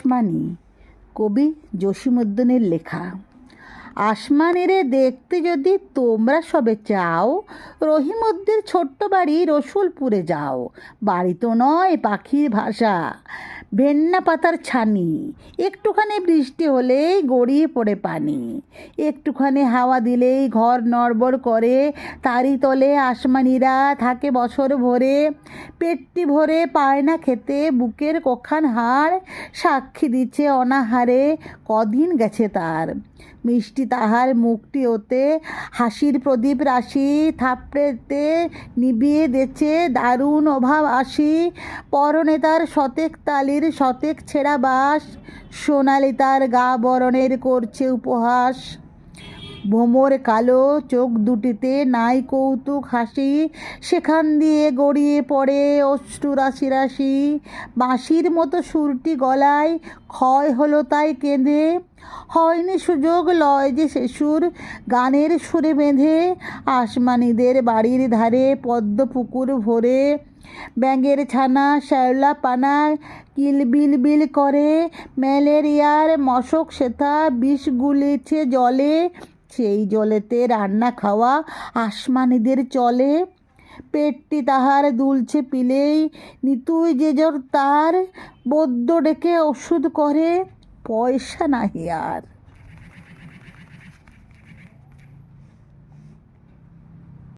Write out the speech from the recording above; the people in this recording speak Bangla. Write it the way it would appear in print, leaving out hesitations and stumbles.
আসমানি, কবি জসীমউদ্দীনের লেখা। আসমানিরে দেখতে যদি তোমরা সবে চাও, রহিমউদ্দির ছোট্ট বাড়ি রসুলপুরে যাও। বাড়ি তো নয় পাখির ভাষা, ভেন্না পাতার ছানি। একটুখানি বৃষ্টি হলেই গড়িয়ে পড়ে পানি, একটুখানি হাওয়া দিলেই ঘর নড়বড় করে। তারই তলে আসমানিরা থাকে বছর ভরে, পেটটি ভরে পায় না খেতে, বুকের কখান হাড় সাক্ষী দিচ্ছে অনাহারে কদিন গেছে তার। মিষ্টি তাহার মুখটি ওতে হাসির প্রদীপ রাশি, থাপড়েতে নিবিয়ে দেছে দারুণ অভাব আসি। পরনে তার শতেক তালির শতেক ছেঁড়া বাস, সোনালি তার গা বরণের করছে উপহাস। ভোমর কালো চোখ দুটিতে নাই কৌতুক হাসি, সেখান দিয়ে গড়িয়ে পড়ে অশ্রু রাশি রাশি। বাঁশির মতো সুরটি গলায় ক্ষয় হলো তাই কেঁদে, হয়নি সুযোগ লয় যে সে সুর গানের সুরে বেঁধে। আসমানিদের বাড়ির ধারে পদ্ম পুকুর ভরে, ব্যাঙের ছানা শ্যাওলা পানা কিলবিল বিল করে। ম্যালেরিয়ার মশক সেথা বিষ গুলিছে জলে, সেই জলেতে রান্না খাওয়া আসমানিদের চলে। পেটটি তাহার দুলছে পিলেই নিতুই যে জ্বর তার, বৈদ্য ডেকে ওষুধ করে পয়সা নাহি আর।